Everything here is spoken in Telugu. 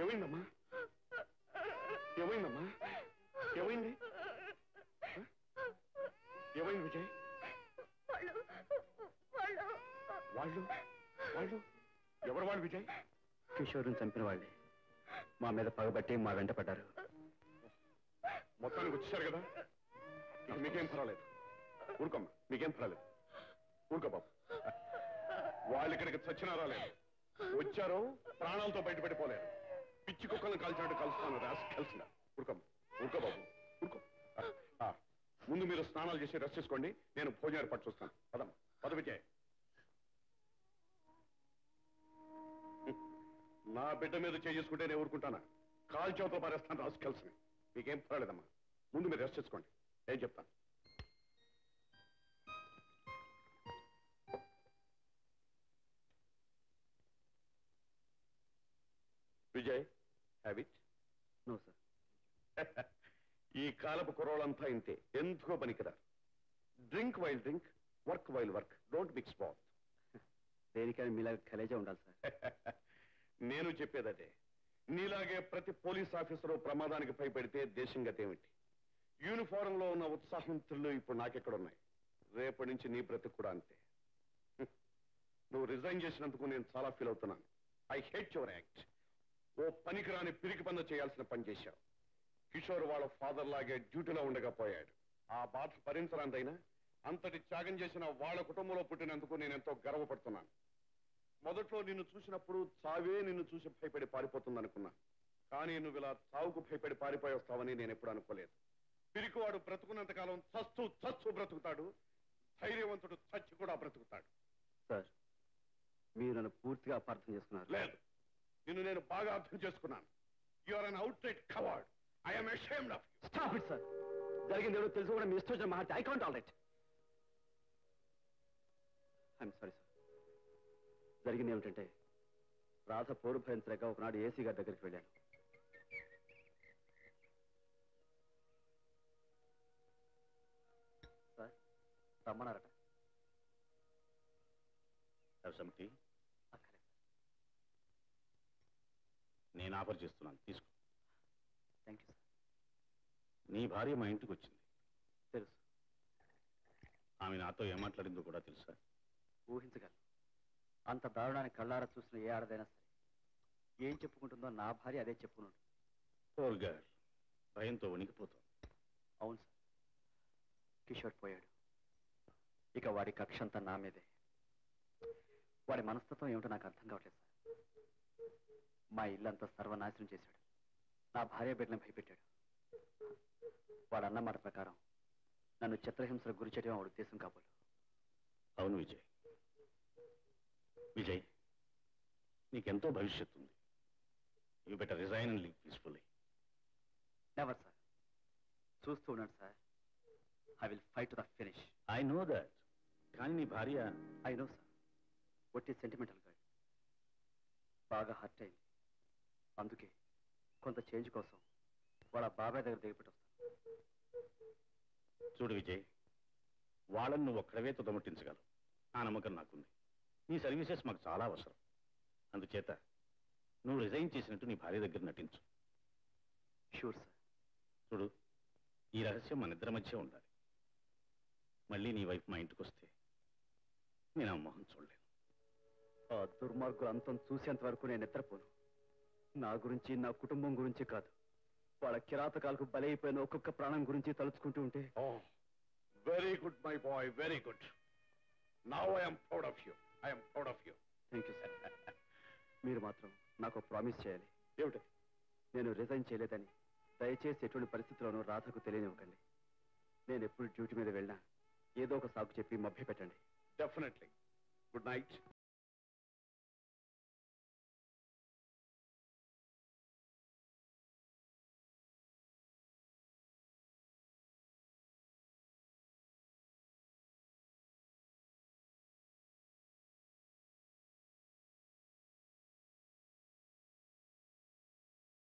ఏమైందమ్మా? ఏమైందమ్మా? ఏమైంది? ఏమైంది విజయ్? వాళ్ళు వాళ్ళు ఎవరు వాళ్ళు విజయ్? కిషోర్ని చంపిన వాళ్ళే మా మీద పగబట్టి మా వెంట పడ్డారు. మొత్తానికి వచ్చేసారు కదా, ఇక మీకేం పర్వాలేదు. ఊరుకోమ్మా, మీకేం పర్వాలేదు. ఊరుకో బాబు. వాళ్ళు ఇక్కడికి చచ్చినారా లేదు, వచ్చారో ప్రాణాలతో బయటపడిపోలేరు. పిచ్చి కుక్కలను కాల్చినట్టు కలుస్తాను కలిసిన. ఊరుకోమ్మా, ఊరుకో బాబు, ఊరుకో. ముందు మీరు స్నానాలు చేసి రెస్ట్ చేసుకోండి, నేను భోజనం ఏర్పాటు చూస్తాను. పదమ్మా, పద విజయ్. నా బిడ్డ మీద చేసుకుంటే నేను ఊరుకుంటానా? కాల్చోతో పారేస్తాను రాసు కలిసి. మీకేం పర్వాలేదమ్మా, ముందు మీరు రెస్ట్ చేసుకోండి, ఏం చెప్తాను. Vijay, have it. No sir. ఈ కాలపు కుర్రోళ్ళంతా ఇంతే, ఎందుకో పనికిరారు. Drink while drink, work while work, don't mix both. దేనికైనా మీలాగా కలేజా ఉండాలి సార్. నేను చెప్పేదదే. నీలాగే ప్రతి పోలీస్ ఆఫీసరు ప్రమాదానికి భయపడితే దేశం గతేమిటి? యూనిఫారంలో ఉన్న ఉత్సాహం త్రిల్లు ఇప్పుడు నాకెక్కడున్నాయి? రేపటి నుంచి నీ బ్రతికి కూడా అంతే. నువ్వు రిజైన్ చేసినందుకు నేను చాలా ఫీల్ అవుతున్నాను. I hate your act. ఓ పనికిరాని పిరికి పనులు చేయాల్సిన పని చేశావు. కిషోర్ వాళ్ళ ఫాదర్ లాగే డ్యూటీలో ఉండగా పోయాడు. ఆ బాధ భరించరాందైనా అంతటి త్యాగం చేసిన వాళ్ళ కుటుంబంలో పుట్టినందుకు నేను ఎంతో గర్వపడుతున్నాను. మొదట్లో నిన్ను చూసినప్పుడు చావే నిన్ను చూసి భయపడి పారిపోతుందనుకున్నా. కానీ నువ్వు ఇలా చావుకు భయపడి పారిపోయి వస్తావని నేను ఎప్పుడు అనుకోలేదు. పిరికివాడు బ్రతుకున్నంతకాలం చస్తూ చస్తూ బ్రతుకుతాడు, ధైర్యవంతుడు చచ్చి కూడా బ్రతుకుతాడు. సార్, మీరు నన్ను పూర్తిగా అపార్థం చేసుకున్నారు. లేదు, నిన్ను నేను బాగా అర్థం చేసుకున్నాను. You are an outright coward. I am ashamed of you. Stop it sir. జరిగింది ఏదో తెలుసు కూడా మీ ఇష్టం వచ్చిన మాట. I can't tolerate. I'm sorry sir. జరిగింది ఏమిటంటే, రాధ పోరు భరించలేక ఒకనాడు ఏసీ గారి దగ్గరికి వెళ్ళాను. సార్, రమ్మన్నారట. సమితి అక్కడే సార్. నేను ఆఫర్ చేస్తున్నాను, తీసుకో. Thank you sir. నీ భార్య మా ఇంటికి వచ్చింది. తెలుసు. ఆమె నాతో ఏం మాట్లాడిందో కూడా తెలుసా? ఊహించగలను. అంత దారుణాన్ని కళ్ళారా చూసిన ఏ ఆడదైనా సరే ఏం చెప్పుకుంటుందో నా భార్య అదే చెప్పుకుని ఉంటుంది. పోర్ గర్ల్, భయంతో వణికిపోతాం. అవును సార్. కిషోర్ పోయాడు, ఇక వాడి కక్ష అంతా నా మీదే. వాడి మనస్తత్వం ఏమిటో నాకు అర్థం కావట్లేదు సార్. మా ఇల్లంతా సర్వనాశనం చేశాడు, నా భార్య బిడ్డని భయపెట్టాడు. వాడు అన్న మాట ప్రకారం నన్ను చిత్రహింసలకు గురి చేయడం వాడి ఉద్దేశం కాబోలు. అవును విజయ్. విజయ్, నీకెంతో భవిష్యత్తు ఉంది. You better resign and live peacefully. Never sir. చూస్తూ ఉన్నాడు sir. I will fight to the finish. I know that. కానీ నీ భార్య... ఐ నో సార్. ఒట్టి సెంటిమెంటల్ గర్ల్. బాగా హర్ట్ అయింది. అందుకే కొంత చేంజ్ కోసం వాళ్ళ బాబాయ్ దగ్గర దిగపెట్టి వస్తాను. చూడు విజయ్, వాళ్ళని నువ్వు ఒక్కడవే తుదముట్టించగలవు. ఆ నమ్మకం నాకుంది. నీ సర్వీసెస్ మాకు చాలా అవసరం. అందుచేత నువ్వు రిజైన్ చేసినట్టు నీ భార్య దగ్గర నటించు. Sure sir. చూడు, ఈ రహస్యం మన ఇద్దరి మధ్య ఉండాలి. మళ్ళీ నీ వైపు మా ఇంటికి వస్తే నేను ఆ మొహం చూడలేను. ఆ దుర్మార్గులు అంతం చూసేంత వరకు నేను నిద్రపోను. నా గురించి, నా కుటుంబం గురించి కాదు, వాళ్ళ కిరాతకాలకు బలైపోయిన ఒక్కొక్క ప్రాణం గురించి తలుచుకుంటూ ఉంటే... very good my boy, very good. Now I'm proud of you. I'm proud of you. Thank you sir. మీరు మాత్రం నాకు ప్రామిస్ చేయాలి. ఏమిటి? నేను రిజైన్ చేయలేదని దయచేసి ఎటువంటి పరిస్థితుల్లోనూ రాధకు తెలియనివ్వకండి. నేను ఎప్పుడు డ్యూటీ మీద వెళ్ళినా ఏదో ఒక సాకు చెప్పి మభ్య పెట్టండి. డెఫినెట్లీ. Good night.